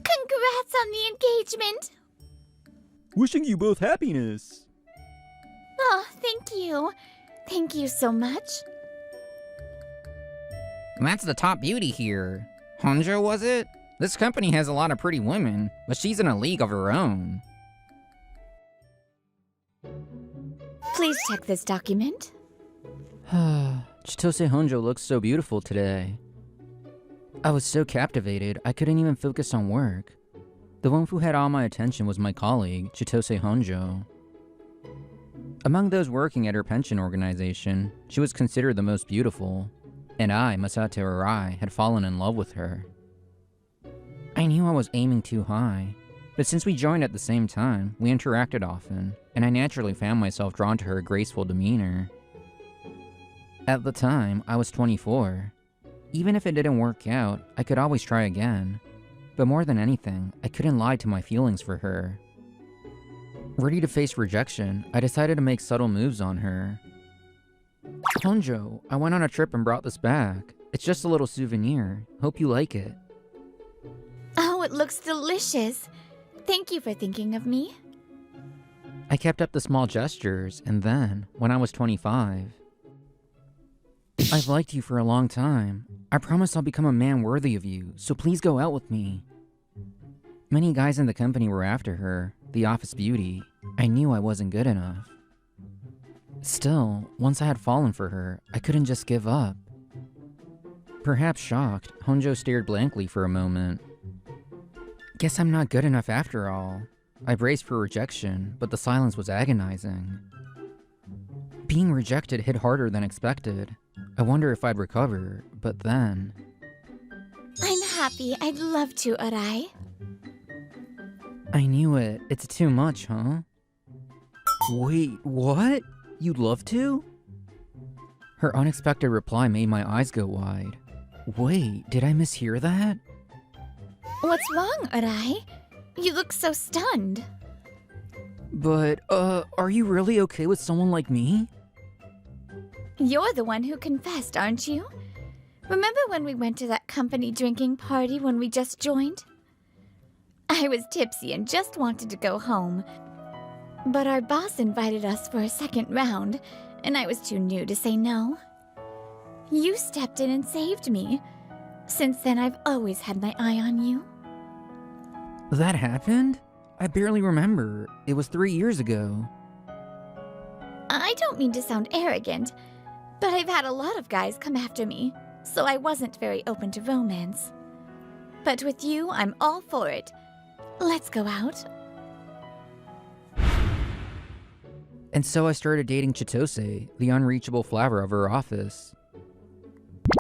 Congrats on the engagement! Wishing you both happiness. Oh, thank you. Thank you so much. That's the top beauty here. Honjo, was it? This company has a lot of pretty women, but she's in a league of her own. Please check this document. Chitose Honjo looks so beautiful today. I was so captivated, I couldn't even focus on work. The one who had all my attention was my colleague, Chitose Honjo. Among those working at her pension organization, she was considered the most beautiful, and I, Masato Arai, had fallen in love with her. I knew I was aiming too high, but since we joined at the same time, we interacted often, and I naturally found myself drawn to her graceful demeanor. At the time, I was 24. Even if it didn't work out, I could always try again. But more than anything, I couldn't lie to my feelings for her. Ready to face rejection, I decided to make subtle moves on her. Honjo, I went on a trip and brought this back. It's just a little souvenir. Hope you like it. Oh, it looks delicious. Thank you for thinking of me. I kept up the small gestures, and then, when I was 25... I've liked you for a long time. I promise I'll become a man worthy of you, so please go out with me. Many guys in the company were after her, the office beauty. I knew I wasn't good enough. Still, once I had fallen for her, I couldn't just give up. Perhaps shocked, Honjo stared blankly for a moment. Guess I'm not good enough after all. I braced for rejection, but the silence was agonizing. Being rejected hit harder than expected. I wonder if I'd recover, but then... I'm happy. I'd love to, Arai. I knew it. It's too much, huh? Wait, what? You'd love to? Her unexpected reply made my eyes go wide. Wait, did I mishear that? What's wrong, Arai? You look so stunned. But, are you really okay with someone like me? You're the one who confessed, aren't you? Remember when we went to that company drinking party when we just joined? I was tipsy and just wanted to go home. But our boss invited us for a second round, and I was too new to say no. You stepped in and saved me. Since then, I've always had my eye on you. That happened? I barely remember. It was 3 years ago. I don't mean to sound arrogant, but I've had a lot of guys come after me, so I wasn't very open to romance. But with you, I'm all for it. Let's go out. And so I started dating Chitose, the unreachable flower of her office.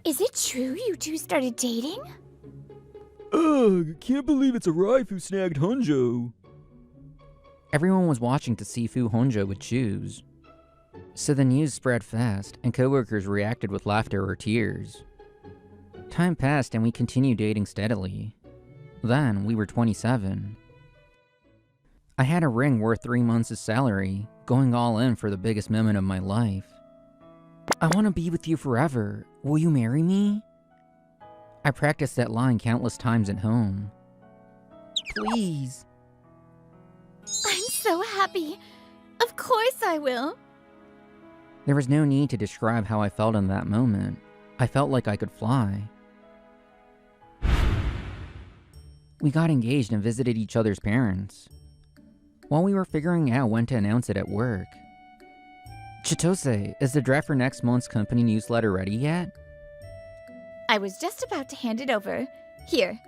Is it true you two started dating? Ugh, can't believe it's Arai who snagged Honjo. Everyone was watching to see who Honjo would choose. So the news spread fast, and coworkers reacted with laughter or tears. Time passed and we continued dating steadily. Then, we were 27. I had a ring worth 3 months' salary, going all in for the biggest moment of my life. I want to be with you forever. Will you marry me? I practiced that line countless times at home. Please. I'm so happy. Of course I will. There was no need to describe how I felt in that moment. I felt like I could fly. We got engaged and visited each other's parents. While we were figuring out when to announce it at work. Chitose, is the draft for next month's company newsletter ready yet? I was just about to hand it over. Here.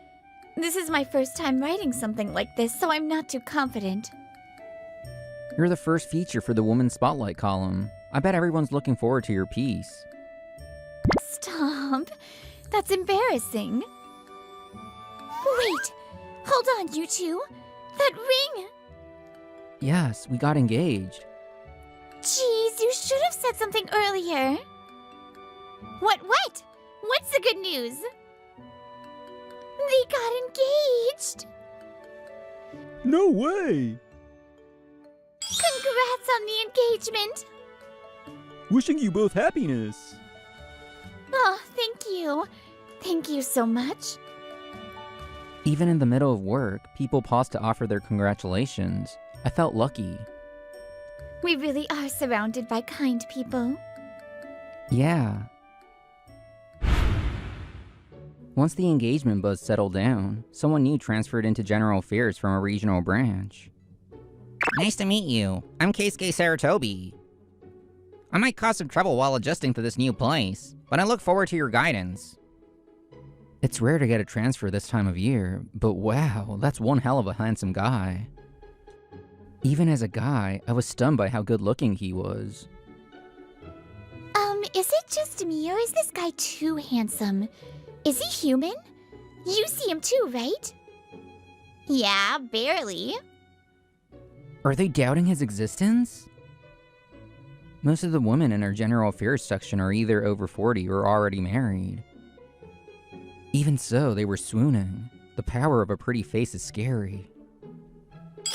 This is my first time writing something like this, so I'm not too confident. You're the first feature for the Women's Spotlight column. I bet everyone's looking forward to your piece. Stop. That's embarrassing. Wait. Hold on, you two. That ring. Yes, we got engaged. Jeez, you should have said something earlier. What? What's the good news? They got engaged. No way! Congrats on the engagement. Wishing you both happiness. Oh, thank you. Thank you so much. Even in the middle of work, people paused to offer their congratulations. I felt lucky. We really are surrounded by kind people. Yeah. Once the engagement buzz settled down, someone new transferred into general affairs from a regional branch. Nice to meet you. I'm Keisuke Saratobi. I might cause some trouble while adjusting to this new place, but I look forward to your guidance. It's rare to get a transfer this time of year, but wow, that's one hell of a handsome guy. Even as a guy, I was stunned by how good looking he was. Is it just me, or is this guy too handsome? Is he human? You see him too, right? Yeah, barely. Are they doubting his existence? Most of the women in our general affairs section are either over 40 or already married. Even so, they were swooning. The power of a pretty face is scary. He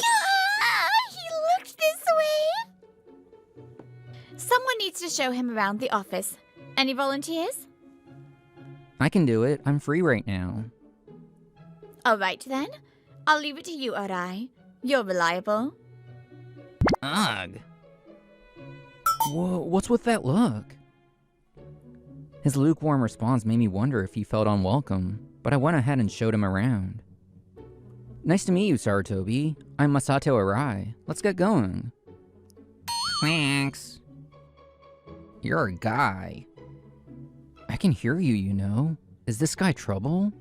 looked this way! Someone needs to show him around the office. Any volunteers? I can do it. I'm free right now. All right, then. I'll leave it to you, Arai. You're reliable. Ugh. Whoa, what's with that look? His lukewarm response made me wonder if he felt unwelcome, but I went ahead and showed him around. Nice to meet you, Saratobi. I'm Masato Arai. Let's get going. Thanks. You're a guy. I can hear you, you know. Is this guy trouble?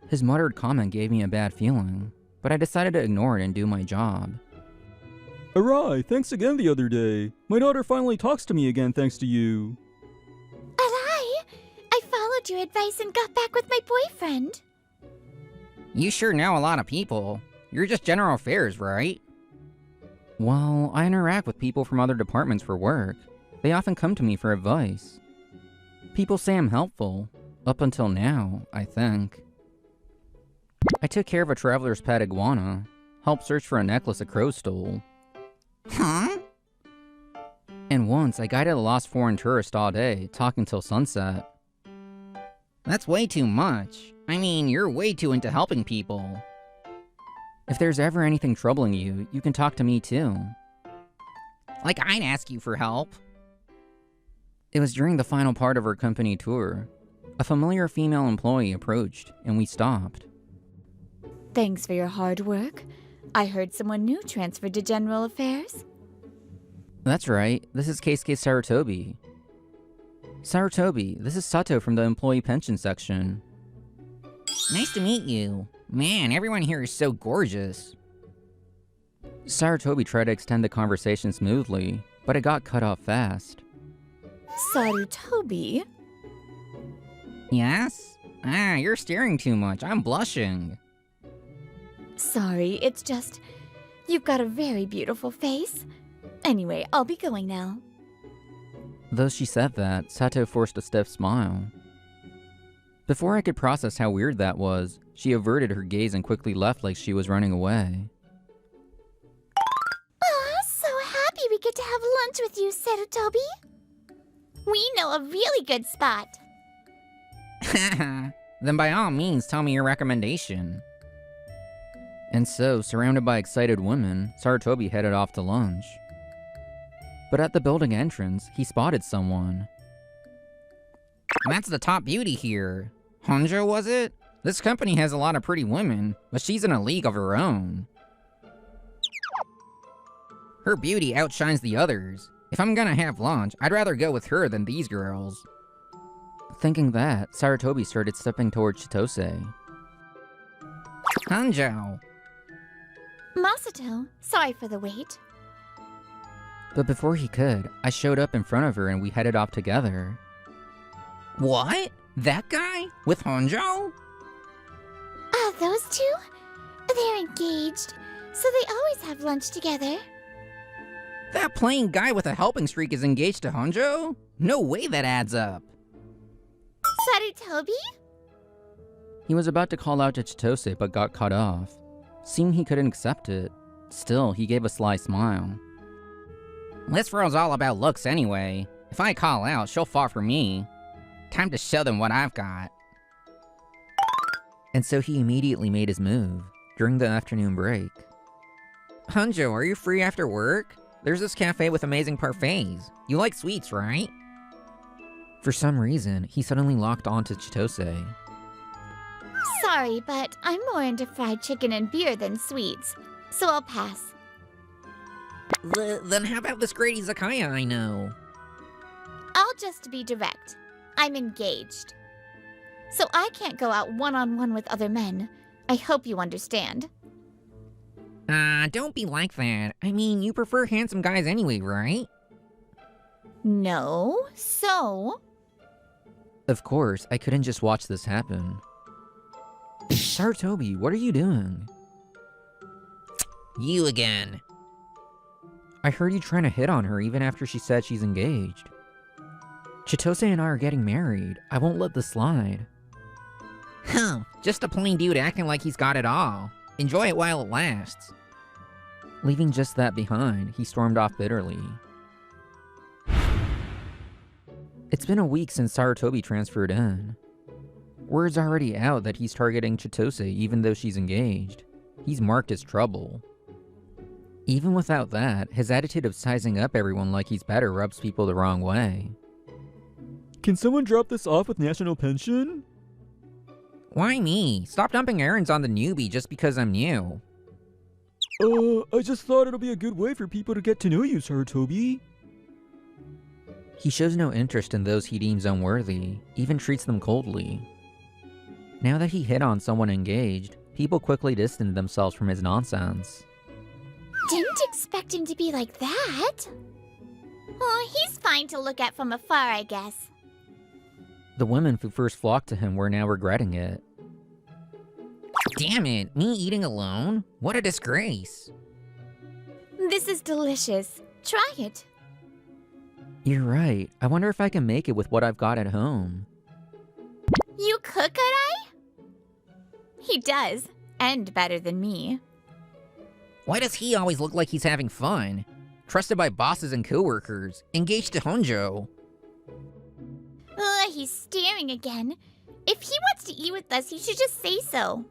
His muttered comment gave me a bad feeling, but I decided to ignore it and do my job. Arai, thanks again the other day. My daughter finally talks to me again thanks to you. Arai, I followed your advice and got back with my boyfriend. You sure know a lot of people. You're just general affairs, right? Well, I interact with people from other departments for work. They often come to me for advice. People say I'm helpful. Up until now, I think. I took care of a traveler's pet iguana, helped search for a necklace a crow stole. Huh? And once, I guided a lost foreign tourist all day, talking till sunset. That's way too much. I mean, you're way too into helping people. If there's ever anything troubling you, you can talk to me too. Like I'd ask you for help. It was during the final part of our company tour. A familiar female employee approached, and we stopped. Thanks for your hard work. I heard someone new transferred to General Affairs. That's right, this is Keisuke Saratobi. Saratobi, this is Sato from the employee pension section. Nice to meet you. Man, everyone here is so gorgeous. Saratobi tried to extend the conversation smoothly, but it got cut off fast. Sarutobi? Yes? Ah, you're staring too much. I'm blushing. Sorry, it's just... You've got a very beautiful face. Anyway, I'll be going now. Though she said that, Sato forced a stiff smile. Before I could process how weird that was, she averted her gaze and quickly left like she was running away. Oh, so happy we get to have lunch with you, Sarutobi. We know a really good spot. Then by all means, tell me your recommendation. And so, surrounded by excited women, Saratobi headed off to lunch. But at the building entrance, he spotted someone. That's the top beauty here. Honjo, was it? This company has a lot of pretty women, but she's in a league of her own. Her beauty outshines the others. If I'm gonna have lunch, I'd rather go with her than these girls. Thinking that, Saratobi started stepping towards Chitose. Honjo. Masato, sorry for the wait. But before he could, I showed up in front of her and we headed off together. What? That guy? With Honjo? Those two? They're engaged, so they always have lunch together. That plain guy with a helping streak is engaged to Honjo? No way that adds up. Sarutobi? He was about to call out to Chitose but got cut off. Seemed he couldn't accept it. Still, he gave a sly smile. This girl's all about looks anyway. If I call out, she'll fall for me. Time to show them what I've got. and so he immediately made his move during the afternoon break. Honjo, are you free after work? There's this cafe with amazing parfaits. You like sweets, right? For some reason, he suddenly locked onto Chitose. Sorry, but I'm more into fried chicken and beer than sweets, so I'll pass. Then how about this great izakaya I know? I'll just be direct. I'm engaged. So I can't go out one-on-one with other men. I hope you understand. Don't be like that. I mean, you prefer handsome guys anyway, right? No, so? Of course, I couldn't just watch this happen. Sarutobi, what are you doing? You again. I heard you trying to hit on her even after she said she's engaged. Chitose and I are getting married. I won't let this slide. Just a plain dude acting like he's got it all. Enjoy it while it lasts. Leaving just that behind, he stormed off bitterly. It's been a week since Sarutobi transferred in. Word's already out that he's targeting Chitose even though she's engaged. He's marked as trouble. Even without that, his attitude of sizing up everyone like he's better rubs people the wrong way. Can someone drop this off with national pension? Why me? Stop dumping errands on the newbie just because I'm new. I just thought it'll be a good way for people to get to know you, Sarutobi. He shows no interest in those he deems unworthy, even treats them coldly. Now that he hit on someone engaged, people quickly distanced themselves from his nonsense. Didn't expect him to be like that. Oh, he's fine to look at from afar, I guess. The women who first flocked to him were now regretting it. Damn it, me eating alone? What a disgrace. This is delicious. Try it. You're right. I wonder if I can make it with what I've got at home. You cook, Arai? He does, and better than me. Why does he always look like he's having fun? Trusted by bosses and coworkers, engaged to Honjo. He's staring again. If he wants to eat with us, he should just say so.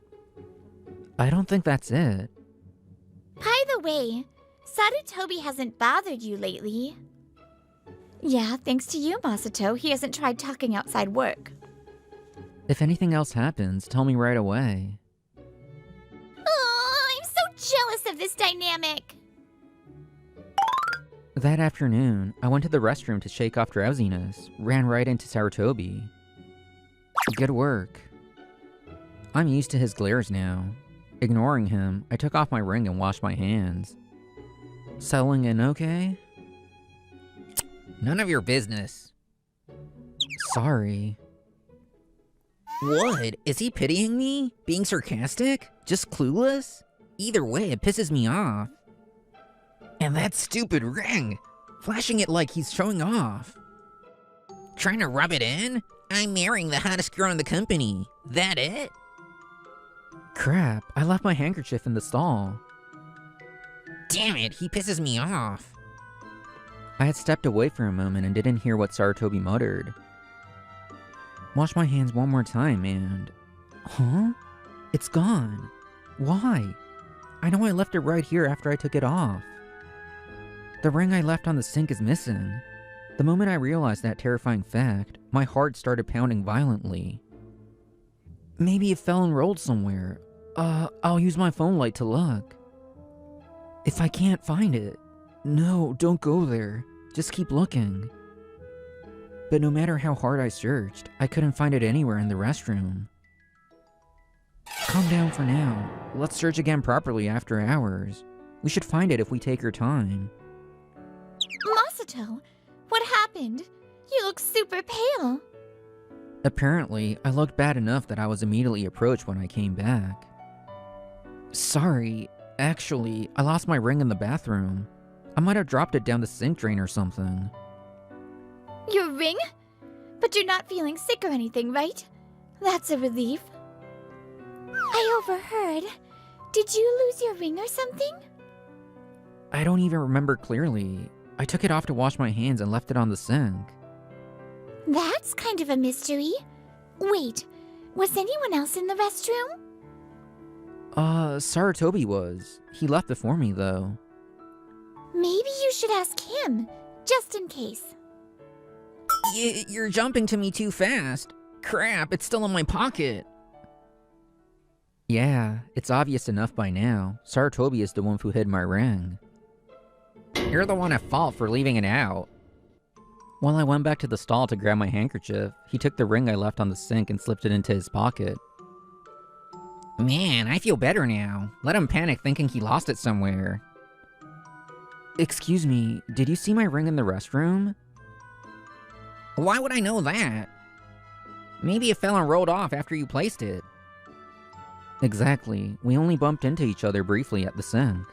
I don't think that's it. By the way, Sarutobi hasn't bothered you lately. Yeah, thanks to you, Masato, he hasn't tried talking outside work. If anything else happens, tell me right away. Oh, I'm so jealous of this dynamic. That afternoon, I went to the restroom to shake off drowsiness, ran right into Sarutobi. Good work. I'm used to his glares now. Ignoring him, I took off my ring and washed my hands. Settling in okay? None of your business. Sorry. What? Is he pitying me? Being sarcastic? Just clueless? Either way, it pisses me off. And that stupid ring! Flashing it like he's showing off. Trying to rub it in? I'm marrying the hottest girl in the company. That it? Crap, I left my handkerchief in the stall. Damn it, he pisses me off. I had stepped away for a moment and didn't hear what Sarutobi muttered. Wash my hands one more time and... Huh? It's gone. Why? I know I left it right here after I took it off. The ring I left on the sink is missing. The moment I realized that terrifying fact, my heart started pounding violently. Maybe it fell and rolled somewhere. I'll use my phone light to look. If I can't find it... No, don't go there. Just keep looking. But no matter how hard I searched, I couldn't find it anywhere in the restroom. Calm down for now. Let's search again properly after hours. We should find it if we take our time. Masato, what happened? You look super pale. Apparently, I looked bad enough that I was immediately approached when I came back. Sorry, actually, I lost my ring in the bathroom. I might have dropped it down the sink drain or something. Your ring? But you're not feeling sick or anything, right? That's a relief. I overheard. Did you lose your ring or something? I don't even remember clearly. I took it off to wash my hands and left it on the sink. That's kind of a mystery. Wait, Was anyone else in the restroom? Saratobi was. He left before me, though. Maybe you should ask him, just in case. You're jumping to me too fast. Crap, it's still in my pocket. Yeah, it's obvious enough by now. Saratobi is the one who hid my ring. You're the one at fault for leaving it out. While I went back to the stall to grab my handkerchief, he took the ring I left on the sink and slipped it into his pocket. Man, I feel better now. Let him panic thinking he lost it somewhere. Excuse me, did you see my ring in the restroom? Why would I know that? Maybe it fell and rolled off after you placed it. Exactly. We only bumped into each other briefly at the sink.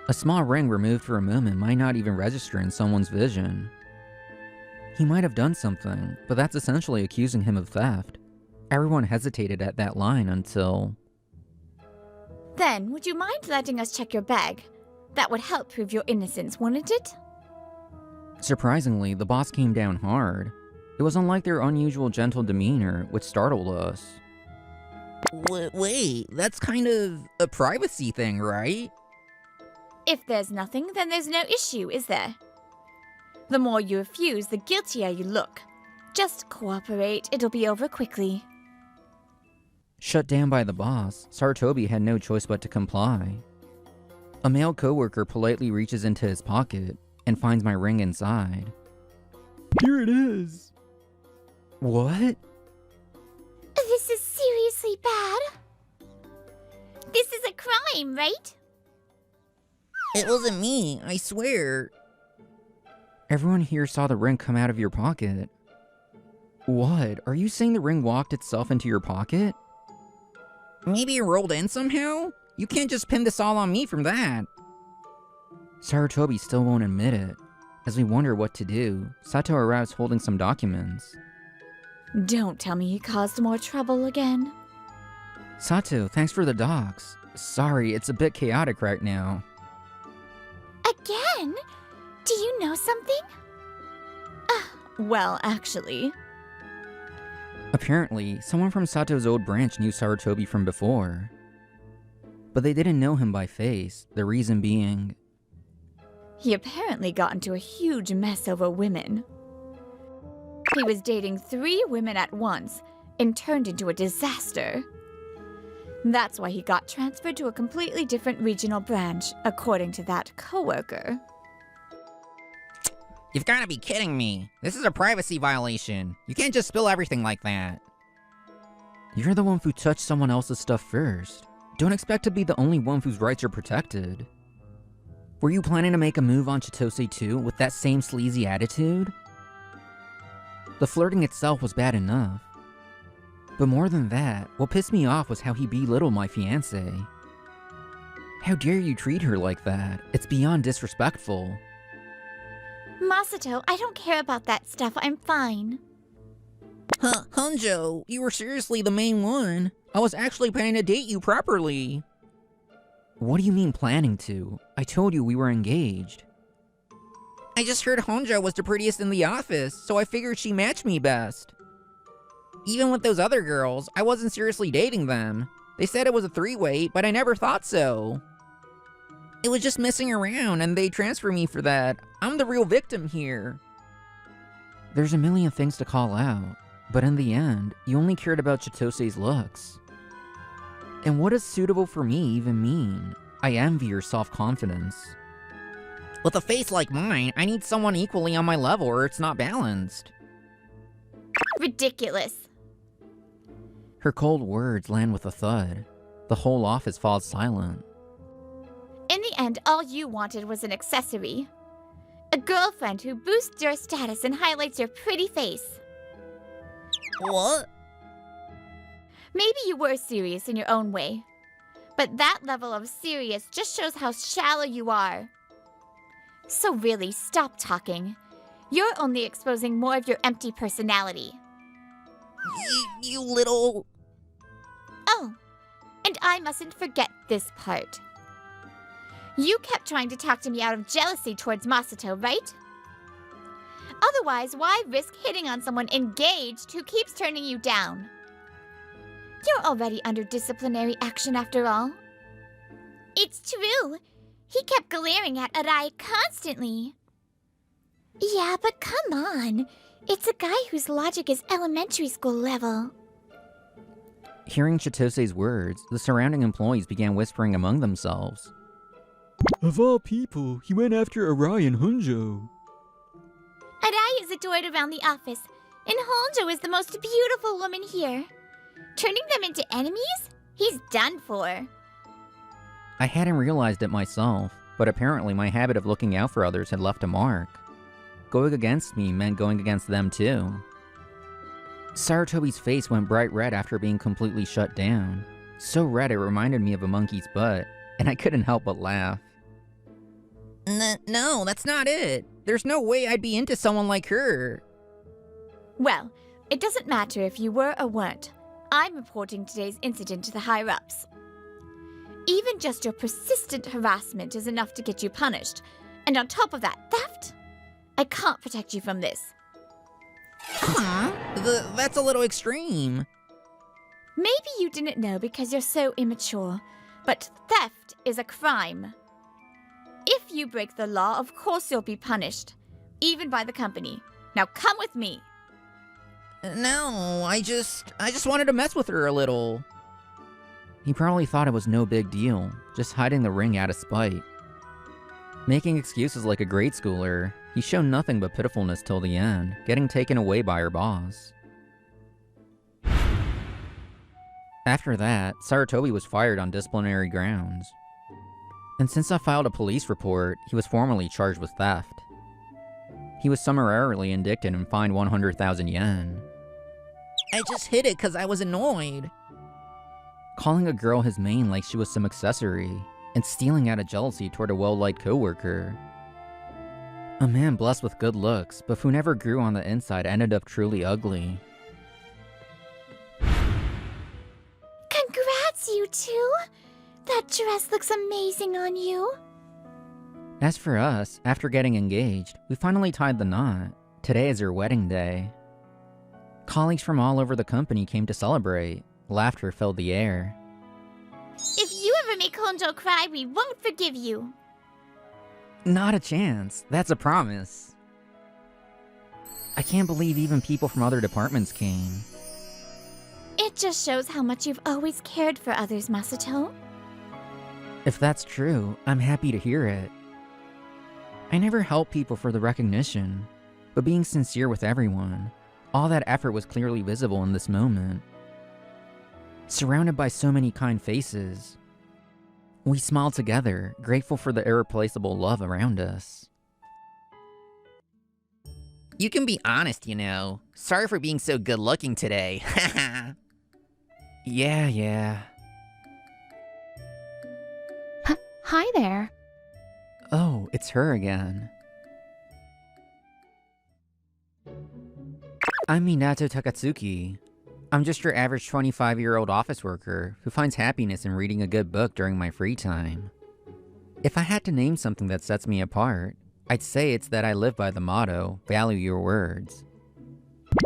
A small ring removed for a moment might not even register in someone's vision. He might have done something, but that's essentially accusing him of theft. Everyone hesitated at that line until... Then, would you mind letting us check your bag? That would help prove your innocence, wouldn't it? Surprisingly, the boss came down hard. It was unlike their unusual gentle demeanor, which startled us. Wait, that's kind of a privacy thing, right? If there's nothing, then there's no issue, is there? The more you refuse, the guiltier you look. Just cooperate, it'll be over quickly. Shut down by the boss, Saratobi had no choice but to comply. A male coworker politely reaches into his pocket and finds my ring inside. Here it is. What? This is seriously bad. This is a crime, right? It wasn't me, I swear. Everyone here saw the ring come out of your pocket. What? Are you saying the ring walked itself into your pocket? Maybe it rolled in somehow? You can't just pin this all on me from that. Saratobi still won't admit it. As we wonder what to do, Sato arrives holding some documents. Don't tell me he caused more trouble again. Sato, thanks for the docs. Sorry, it's a bit chaotic right now. Again? Do you know something? Well, actually. Apparently, someone from Sato's old branch knew Saratobi from before. But they didn't know him by face, the reason being... He apparently got into a huge mess over women. He was dating 3 women at once and turned into a disaster. That's why he got transferred to a completely different regional branch, according to that coworker. You've gotta be kidding me. This is a privacy violation. You can't just spill everything like that. You're the one who touched someone else's stuff first. Don't expect to be the only one whose rights are protected. Were you planning to make a move on Chitose too, with that same sleazy attitude? The flirting itself was bad enough. But more than that, what pissed me off was how he belittled my fiancée. How dare you treat her like that? It's beyond disrespectful. Masato, I don't care about that stuff. I'm fine. Honjo, you were seriously the main one. I was actually planning to date you properly. What do you mean planning to? I told you we were engaged. I just heard Honjo was the prettiest in the office, so I figured she matched me best. Even with those other girls, I wasn't seriously dating them. They said it was a 3-way, but I never thought so. It was just messing around, and they transferred me for that. I'm the real victim here. There's a million things to call out, but in the end, you only cared about Chitose's looks. And what does suitable for me even mean? I envy your self-confidence. With a face like mine, I need someone equally on my level or it's not balanced. Ridiculous. Her cold words land with a thud. The whole office falls silent. In the end, all you wanted was an accessory. A girlfriend who boosts your status and highlights your pretty face. What? Maybe you were serious in your own way. But that level of serious just shows how shallow you are. So really, stop talking. You're only exposing more of your empty personality. You little... Oh, and I mustn't forget this part. You kept trying to talk to me out of jealousy towards Masato, right? Otherwise, why risk hitting on someone engaged who keeps turning you down? You're already under disciplinary action after all. It's true. He kept glaring at Arai constantly. Yeah, but come on. It's a guy whose logic is elementary school level. Hearing Chitose's words, the surrounding employees began whispering among themselves. Of all people, he went after Arai and Hunjo. Arai is adored around the office, and Honjo is the most beautiful woman here. Turning them into enemies? He's done for. I hadn't realized it myself, but apparently my habit of looking out for others had left a mark. Going against me meant going against them too. Sarutobi's face went bright red after being completely shut down. So red it reminded me of a monkey's butt, and I couldn't help but laugh. No, that's not it. There's no way I'd be into someone like her. Well, it doesn't matter if you were or weren't. I'm reporting today's incident to the higher-ups. Even just your persistent harassment is enough to get you punished. And on top of that, theft? I can't protect you from this. Huh? That's a little extreme. Maybe you didn't know because you're so immature, but theft is a crime. If you break the law, of course you'll be punished, even by the company. Now come with me. No, I just wanted to mess with her a little. He probably thought it was no big deal, just hiding the ring out of spite. Making excuses like a grade schooler, he showed nothing but pitifulness till the end, getting taken away by her boss. After that, Sarutobi was fired on disciplinary grounds. And since I filed a police report, he was formally charged with theft. He was summarily indicted and fined 100,000 yen. I just hid it because I was annoyed. Calling a girl his main like she was some accessory, and stealing out of jealousy toward a well-liked coworker. A man blessed with good looks, but who never grew on the inside ended up truly ugly. Congrats, you two! That dress looks amazing on you. As for us, after getting engaged, we finally tied the knot. Today is her wedding day. Colleagues from all over the company came to celebrate. Laughter filled the air. If you ever make Honjo cry, we won't forgive you. Not a chance. That's a promise. I can't believe even people from other departments came. It just shows how much you've always cared for others, Masato. If that's true, I'm happy to hear it. I never help people for the recognition, but being sincere with everyone, all that effort was clearly visible in this moment. Surrounded by so many kind faces, we smiled together, grateful for the irreplaceable love around us. You can be honest, you know. Sorry for being so good-looking today. Haha. Yeah. Hi there. Oh, it's her again. I'm Minato Takatsuki. I'm just your average 25-year-old office worker who finds happiness in reading a good book during my free time. If I had to name something that sets me apart, I'd say it's that I live by the motto, value your words.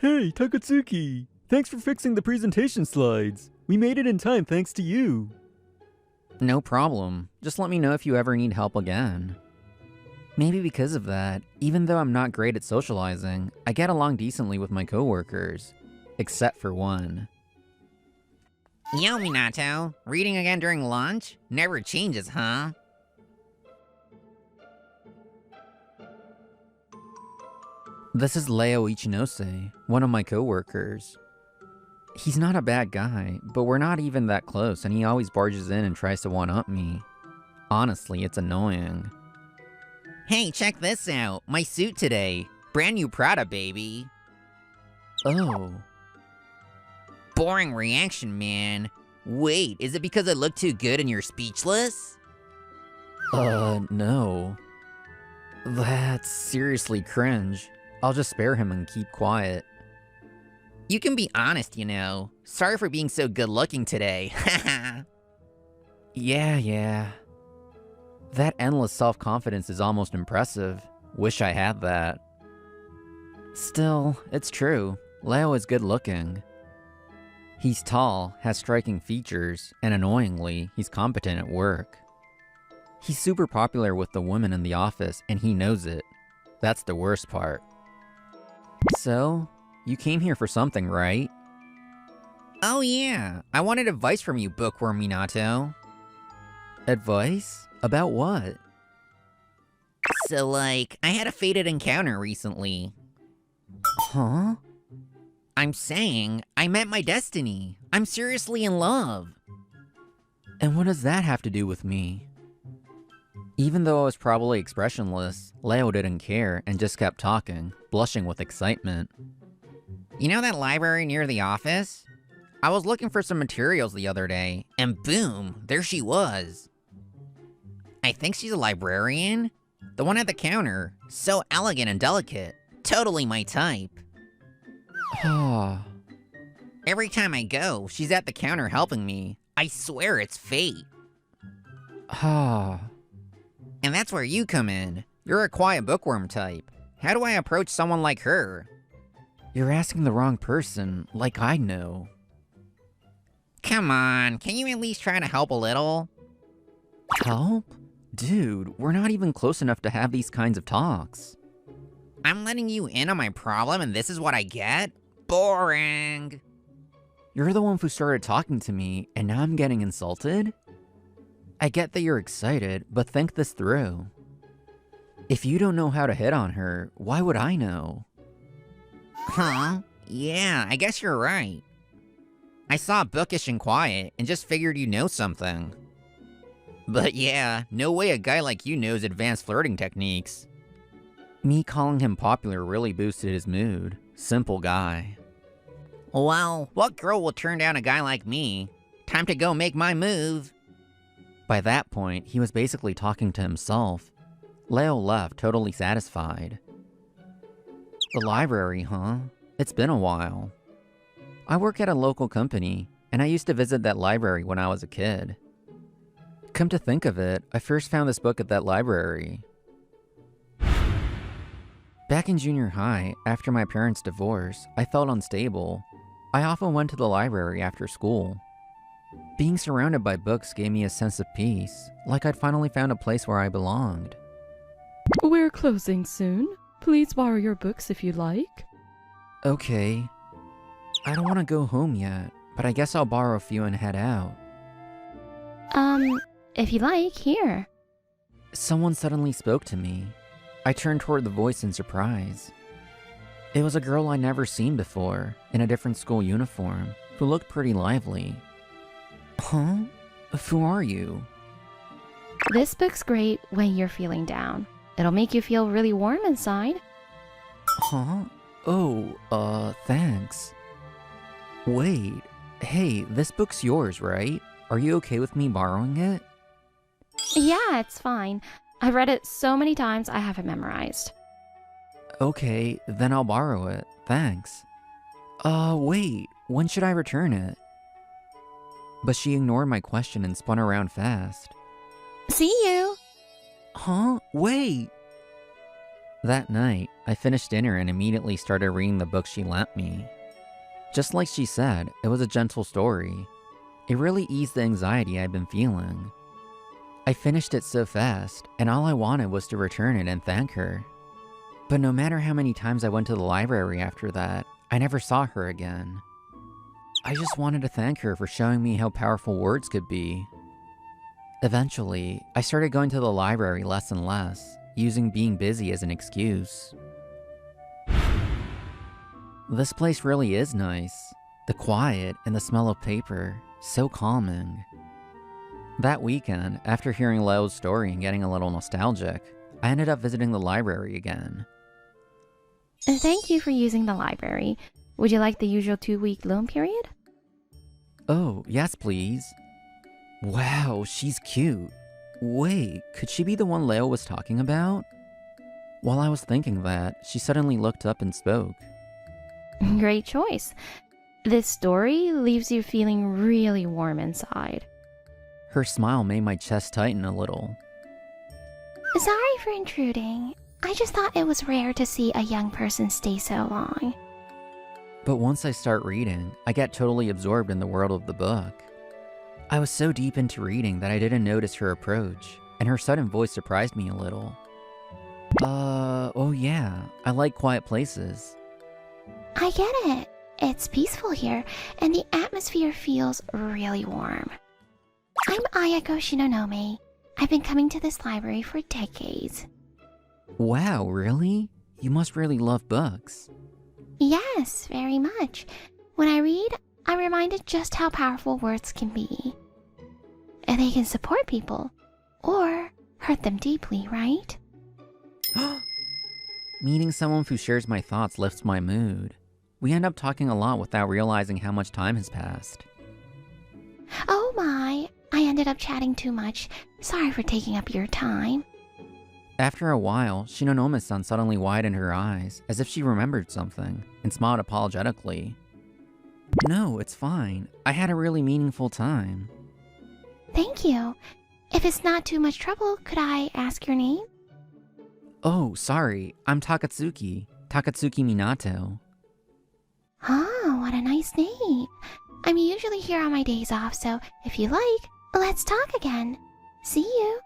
Hey, Takatsuki! Thanks for fixing the presentation slides. We made it in time thanks to you. No problem. Just let me know if you ever need help again. Maybe because of that, even though I'm not great at socializing, I get along decently with my coworkers. Except for one. Yo, Minato. Reading again during lunch? Never changes, huh? This is Leo Ichinose, one of my coworkers. He's not a bad guy, but we're not even that close and he always barges in and tries to one-up me. Honestly, it's annoying. Hey, check this out. My suit today. Brand new Prada, baby. Oh. Boring reaction, man. Wait, is it because I look too good and you're speechless? No. That's seriously cringe. I'll just spare him and keep quiet. You can be honest, you know. Sorry for being so good-looking today. Haha. Yeah. That endless self-confidence is almost impressive. Wish I had that. Still, it's true. Leo is good looking. He's tall, has striking features, and annoyingly, he's competent at work. He's super popular with the women in the office, and he knows it. That's the worst part. So, you came here for something, right? Oh yeah, I wanted advice from you, Bookworm Minato. Advice? About what? So I had a fated encounter recently. Huh? I'm saying, I met my destiny. I'm seriously in love. And what does that have to do with me? Even though I was probably expressionless, Leo didn't care and just kept talking, blushing with excitement. You know that library near the office? I was looking for some materials the other day, and boom, there she was. I think she's a librarian. The one at the counter. So elegant and delicate. Totally my type. Ah. Every time I go, she's at the counter helping me. I swear it's fate. Ah. And that's where you come in. You're a quiet bookworm type. How do I approach someone like her? You're asking the wrong person, like I know. Come on, can you at least try to help a little? Help? Dude, we're not even close enough to have these kinds of talks. I'm letting you in on my problem and this is what I get? Boring. You're the one who started talking to me, and now I'm getting insulted? I get that you're excited, but think this through. If you don't know how to hit on her, why would I know? Huh? Yeah, I guess you're right. I saw bookish and quiet and just figured you know something. But yeah, no way a guy like you knows advanced flirting techniques. Me calling him popular really boosted his mood. Simple guy. Well, what girl will turn down a guy like me? Time to go make my move. By that point, he was basically talking to himself. Leo left, totally satisfied. The library, huh? It's been a while. I work at a local company, and I used to visit that library when I was a kid. Come to think of it, I first found this book at that library. Back in junior high, after my parents' divorce, I felt unstable. I often went to the library after school. Being surrounded by books gave me a sense of peace, like I'd finally found a place where I belonged. We're closing soon. Please borrow your books if you like. Okay. I don't want to go home yet, but I guess I'll borrow a few and head out. If you like, here. Someone suddenly spoke to me. I turned toward the voice in surprise. It was a girl I'd never seen before, in a different school uniform, who looked pretty lively. Huh? Who are you? This book's great when you're feeling down. It'll make you feel really warm inside. Huh? Oh, thanks. Wait, hey, this book's yours, right? Are you okay with me borrowing it? Yeah, it's fine. I've read it so many times I have it memorized. Okay, then I'll borrow it. Thanks. Wait, when should I return it? But she ignored my question and spun around fast. See you! Huh? Wait! That night, I finished dinner and immediately started reading the book she lent me. Just like she said, it was a gentle story. It really eased the anxiety I'd been feeling. I finished it so fast, and all I wanted was to return it and thank her. But no matter how many times I went to the library after that, I never saw her again. I just wanted to thank her for showing me how powerful words could be. Eventually, I started going to the library less and less, using being busy as an excuse. This place really is nice. The quiet and the smell of paper, so calming. That weekend, after hearing Leo's story and getting a little nostalgic, I ended up visiting the library again. Thank you for using the library. Would you like the usual 2-week loan period? Oh, yes please. Wow, she's cute. Wait, could she be the one Leo was talking about? While I was thinking that, she suddenly looked up and spoke. Great choice. This story leaves you feeling really warm inside. Her smile made my chest tighten a little. Sorry for intruding. I just thought it was rare to see a young person stay so long. But once I start reading, I get totally absorbed in the world of the book. I was so deep into reading that I didn't notice her approach, and her sudden voice surprised me a little. Oh yeah, I like quiet places. I get it. It's peaceful here, and the atmosphere feels really warm. I'm Ayako Shinonome. I've been coming to this library for decades. Wow, really? You must really love books. Yes, very much. When I read, I'm reminded just how powerful words can be. And they can support people, or hurt them deeply, right? Meeting someone who shares my thoughts lifts my mood. We end up talking a lot without realizing how much time has passed. Oh my, I ended up chatting too much. Sorry for taking up your time. After a while, Shinonome-san suddenly widened her eyes, as if she remembered something, and smiled apologetically. No, it's fine. I had a really meaningful time. Thank you. If it's not too much trouble, could I ask your name? Oh, sorry. I'm Takatsuki. Takatsuki Minato. Oh, what a nice name. I'm usually here on my days off, so if you like, let's talk again. See you.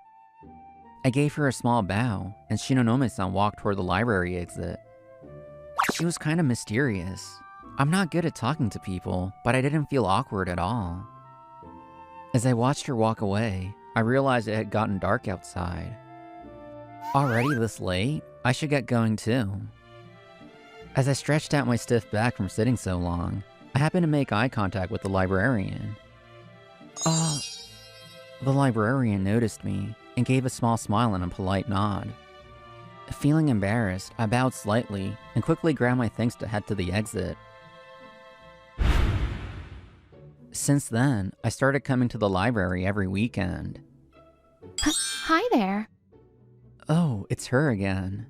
I gave her a small bow, and Shinonome-san walked toward the library exit. She was kind of mysterious. I'm not good at talking to people, but I didn't feel awkward at all. As I watched her walk away, I realized it had gotten dark outside. Already this late? I should get going too. As I stretched out my stiff back from sitting so long, I happened to make eye contact with the librarian. The librarian noticed me and gave a small smile and a polite nod. Feeling embarrassed, I bowed slightly and quickly grabbed my things to head to the exit. Since then, I started coming to the library every weekend. Hi there. Oh, it's her again.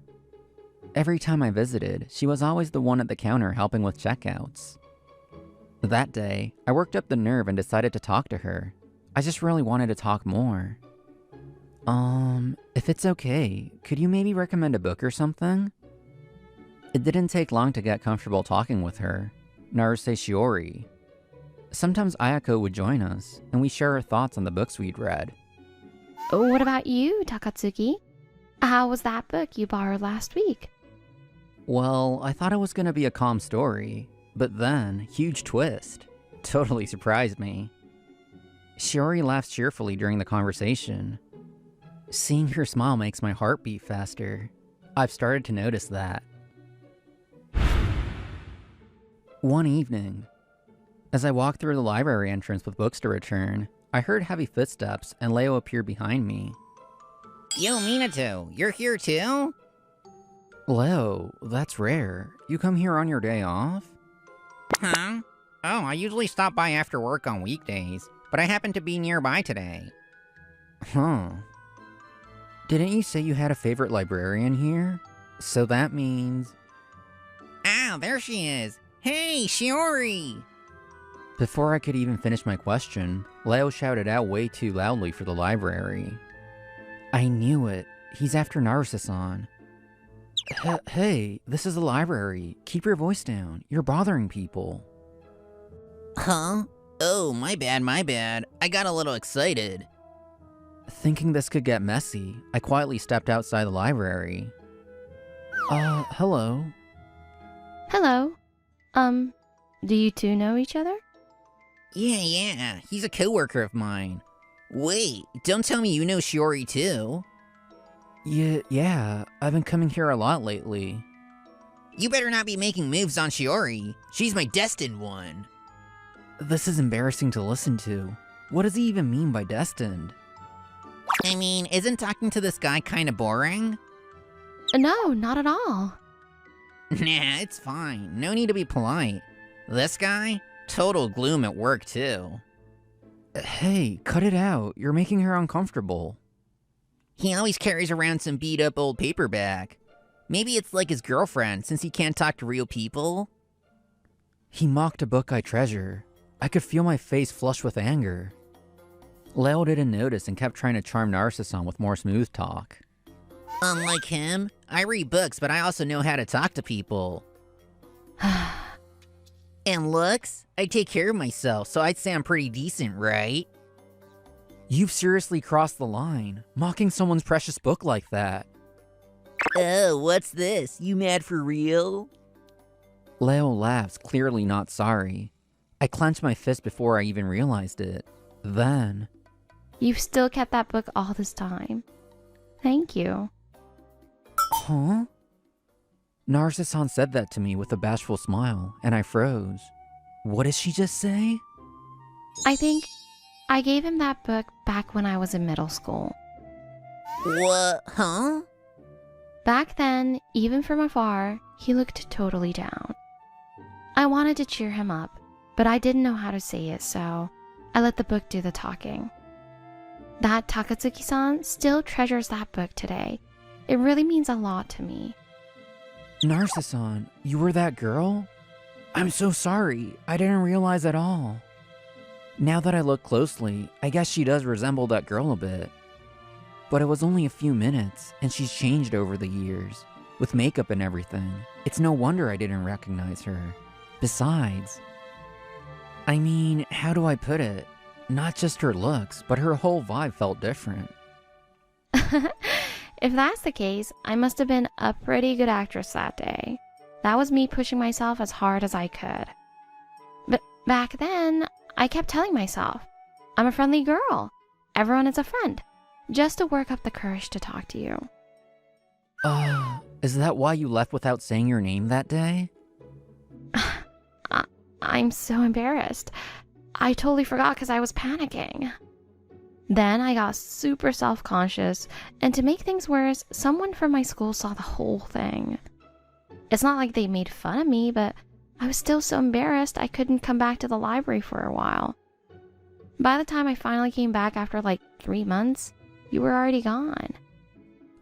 Every time I visited, she was always the one at the counter helping with checkouts. That day, I worked up the nerve and decided to talk to her. I just really wanted to talk more. If it's okay, could you maybe recommend a book or something? It didn't take long to get comfortable talking with her. Naruse Shiori. Sometimes Ayako would join us, and we share our thoughts on the books we'd read. What about you, Takatsuki? How was that book you borrowed last week? Well, I thought it was gonna be a calm story, but then, huge twist. Totally surprised me. Shiori laughs cheerfully during the conversation. Seeing her smile makes my heart beat faster. I've started to notice that. One evening, as I walked through the library entrance with books to return, I heard heavy footsteps and Leo appear behind me. Yo, Minato, you're here too? Leo, that's rare. You come here on your day off? Huh? Oh, I usually stop by after work on weekdays, but I happen to be nearby today. Huh. Didn't you say you had a favorite librarian here? So that means... Ah, there she is. Hey, Shiori! Before I could even finish my question, Leo shouted out way too loudly for the library. I knew it. He's after Naruse-san. Hey, this is the library. Keep your voice down. You're bothering people. Huh? Oh, my bad. I got a little excited. Thinking this could get messy, I quietly stepped outside the library. Hello. Hello. Do you two know each other? Yeah, he's a coworker of mine. Wait, don't tell me you know Shiori too. Yeah, I've been coming here a lot lately. You better not be making moves on Shiori. She's my destined one. This is embarrassing to listen to. What does he even mean by destined? I mean, isn't talking to this guy kinda boring? No, not at all. Nah, it's fine. No need to be polite. This guy? Total gloom at work too. Hey, cut it out. You're making her uncomfortable. He always carries around some beat-up old paperback. Maybe it's like his girlfriend, since he can't talk to real people? He mocked a book I treasure. I could feel my face flush with anger. Leo didn't notice and kept trying to charm Naruse-san with more smooth talk. Unlike him, I read books, but I also know how to talk to people. And looks? I take care of myself, so I'd say I'm pretty decent, right? You've seriously crossed the line, mocking someone's precious book like that. Oh, what's this? You mad for real? Leo laughs, clearly not sorry. I clenched my fist before I even realized it. Then... You've still kept that book all this time. Thank you. Huh? Narcissan said that to me with a bashful smile, and I froze. What did she just say? I think I gave him that book back when I was in middle school. What? Huh? Back then, even from afar, he looked totally down. I wanted to cheer him up, but I didn't know how to say it, so I let the book do the talking. That Takatsuki-san still treasures that book today. It really means a lot to me. Narcissan, you were that girl? I'm so sorry. I didn't realize at all. Now that I look closely, I guess she does resemble that girl a bit. But it was only a few minutes, and she's changed over the years. With makeup and everything. It's no wonder I didn't recognize her. Besides... I mean, how do I put it? Not just her looks, but her whole vibe felt different. If that's the case, I must have been a pretty good actress that day. That was me pushing myself as hard as I could. But back then, I kept telling myself, I'm a friendly girl. Everyone is a friend. Just to work up the courage to talk to you. Is that why you left without saying your name that day? I'm so embarrassed. I totally forgot because I was panicking. Then I got super self-conscious, and to make things worse, someone from my school saw the whole thing. It's not like they made fun of me, but I was still so embarrassed I couldn't come back to the library for a while. By the time I finally came back after like 3 months, you were already gone.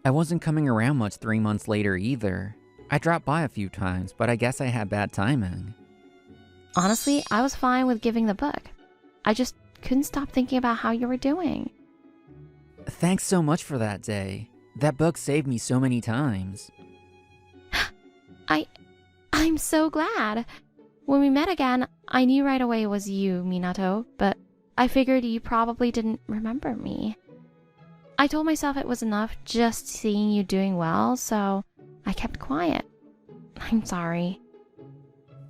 I wasn't coming around much 3 months later either. I dropped by a few times, but I guess I had bad timing. Honestly, I was fine with giving the book. I just couldn't stop thinking about how you were doing. Thanks so much for that day. That book saved me so many times. I'm so glad. When we met again, I knew right away it was you, Minato, but I figured you probably didn't remember me. I told myself it was enough just seeing you doing well, so I kept quiet. I'm sorry.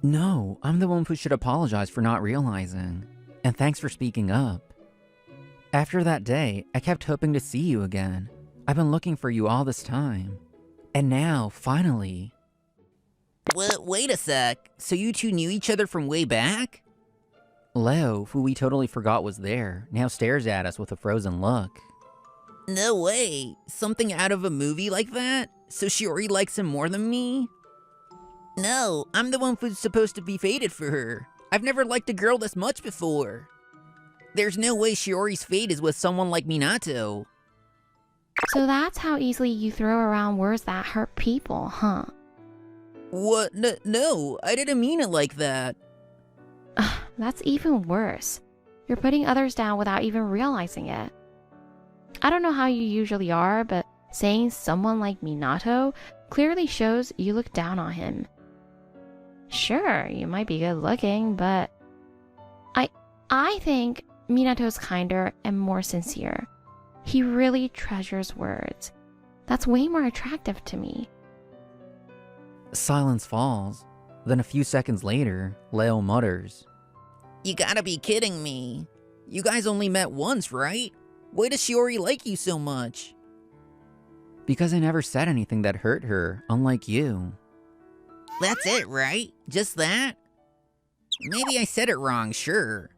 No, I'm the one who should apologize for not realizing. And thanks for speaking up. After that day, I kept hoping to see you again. I've been looking for you all this time. And now, finally... Wait a sec. So you two knew each other from way back? Leo, who we totally forgot was there, now stares at us with a frozen look. No way. Something out of a movie like that? So Shiori likes him more than me? No, I'm the one who's supposed to be fated for her. I've never liked a girl this much before. There's no way Shiori's fate is with someone like Minato. So that's how easily you throw around words that hurt people, huh? What? No, I didn't mean it like that. That's even worse. You're putting others down without even realizing it. I don't know how you usually are, but saying someone like Minato clearly shows you look down on him. Sure, you might be good looking, but I think Minato's kinder and more sincere. He really treasures words. That's way more attractive to me. Silence falls. Then a few seconds later, Leo mutters. You gotta be kidding me. You guys only met once, right? Why does Shiori like you so much? Because I never said anything that hurt her, unlike you. That's it, right? Just that? Maybe I said it wrong, sure.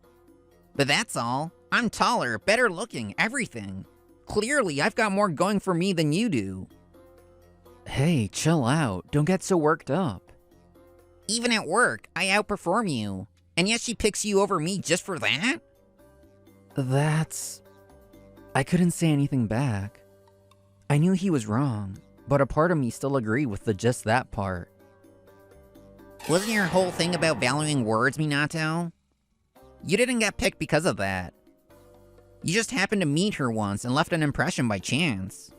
But that's all. I'm taller, better looking, everything. Clearly, I've got more going for me than you do. Hey, chill out. Don't get so worked up. Even at work, I outperform you. And yet she picks you over me just for that? That's... I couldn't say anything back. I knew he was wrong, but a part of me still agreed with the just that part. Wasn't your whole thing about valuing words, Minato? You didn't get picked because of that. You just happened to meet her once and left an impression by chance.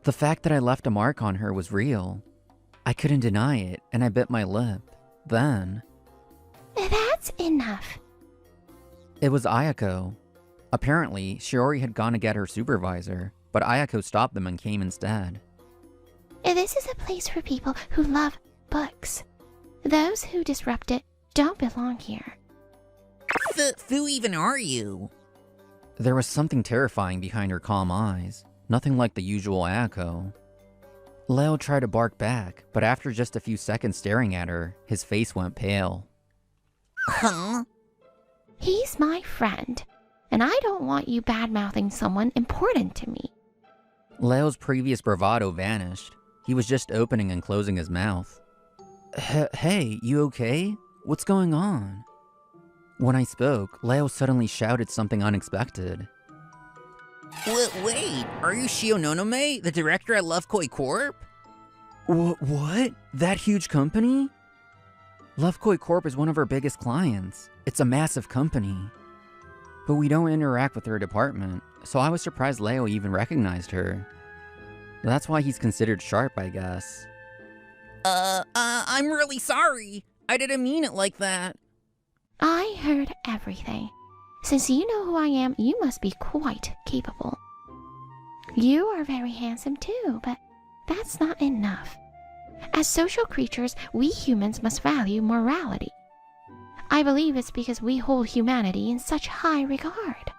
The fact that I left a mark on her was real. I couldn't deny it, and I bit my lip. Then, That's enough. it was Ayako. Apparently, Shiori had gone to get her supervisor, but Ayako stopped them and came instead. This is a place for people who love books. Those who disrupt it don't belong here. Who even are you? There was something terrifying behind her calm eyes, nothing like the usual Ayako. Leo tried to bark back, but after just a few seconds staring at her, his face went pale. Huh? He's my friend, and I don't want you bad-mouthing someone important to me. Leo's previous bravado vanished. He was just opening and closing his mouth. Hey, you okay? What's going on? When I spoke, Leo suddenly shouted something unexpected. Wait, are you Shio Nonome, the director at Love Koi Corp? What? That huge company? Love Koi Corp is one of our biggest clients. It's a massive company. But we don't interact with their department, so I was surprised Leo even recognized her. That's why he's considered sharp, I guess. I'm really sorry. I didn't mean it like that. I heard everything. Since you know who I am, you must be quite capable. You are very handsome too, but that's not enough. As social creatures, we humans must value morality. I believe it's because we hold humanity in such high regard.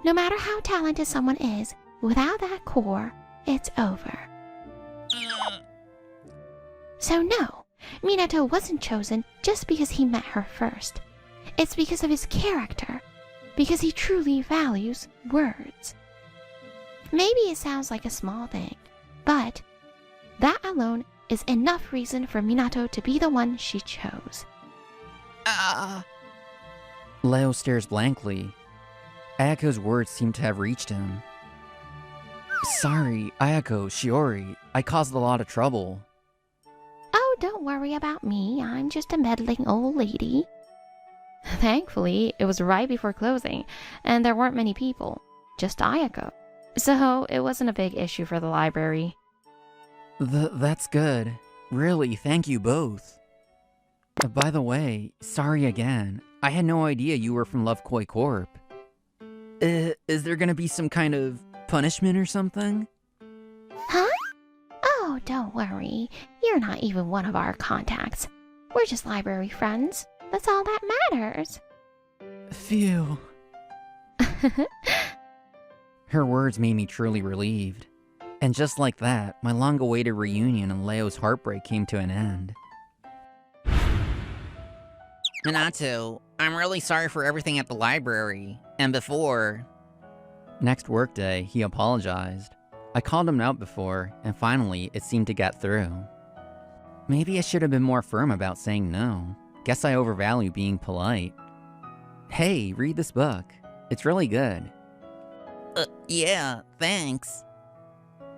No matter how talented someone is, without that core, it's over. So no, Minato wasn't chosen just because he met her first. It's because of his character, because he truly values words. Maybe it sounds like a small thing, but that alone is enough reason for Minato to be the one she chose. Leo stares blankly. Ayako's words seem to have reached him. Sorry, Ayako, Shiori, I caused a lot of trouble. Oh, don't worry about me, I'm just a meddling old lady. Thankfully, it was right before closing, and there weren't many people, just Ayako. So it wasn't a big issue for the library. That's good. Really, thank you both. By the way, sorry again. I had no idea you were from Love Koi Corp. Is there gonna be some kind of punishment or something? Huh? Oh, don't worry. You're not even one of our contacts. We're just library friends. That's all that matters. Phew. Her words made me truly relieved. And just like that, my long-awaited reunion and Leo's heartbreak came to an end. Minato, I'm really sorry for everything at the library, and before. Next workday, he apologized. I called him out before, and finally, it seemed to get through. Maybe I should have been more firm about saying no. Guess I overvalue being polite. Hey, read this book. It's really good. Yeah, thanks.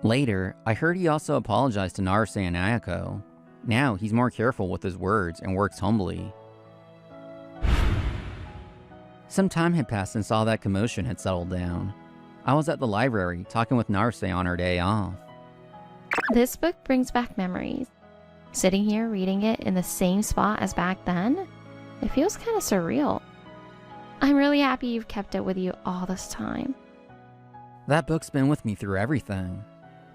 Later, I heard he also apologized to Naruse and Ayako. Now, he's more careful with his words and works humbly. Some time had passed since all that commotion had settled down. I was at the library talking with Naruse on her day off. This book brings back memories. Sitting here reading it in the same spot as back then, it feels kind of surreal. I'm really happy you've kept it with you all this time. That book's been with me through everything.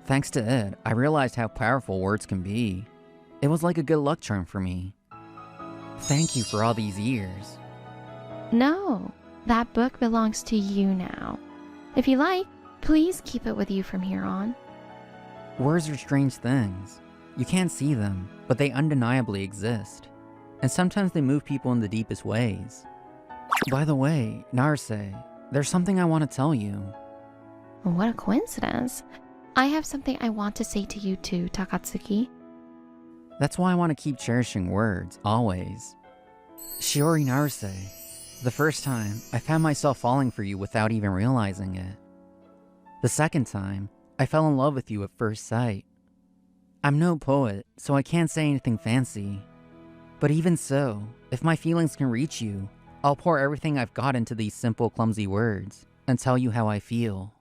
Thanks to it, I realized how powerful words can be. It was like a good luck charm for me. Thank you for all these years. No, that book belongs to you now. If you like, please keep it with you from here on. Words are strange things. You can't see them, but they undeniably exist. And sometimes they move people in the deepest ways. By the way, Naruse, there's something I want to tell you. What a coincidence. I have something I want to say to you too, Takatsuki. That's why I want to keep cherishing words, always. Shiori Naruse, the first time, I found myself falling for you without even realizing it. The second time, I fell in love with you at first sight. I'm no poet, so I can't say anything fancy. But even so, if my feelings can reach you, I'll pour everything I've got into these simple, clumsy words and tell you how I feel.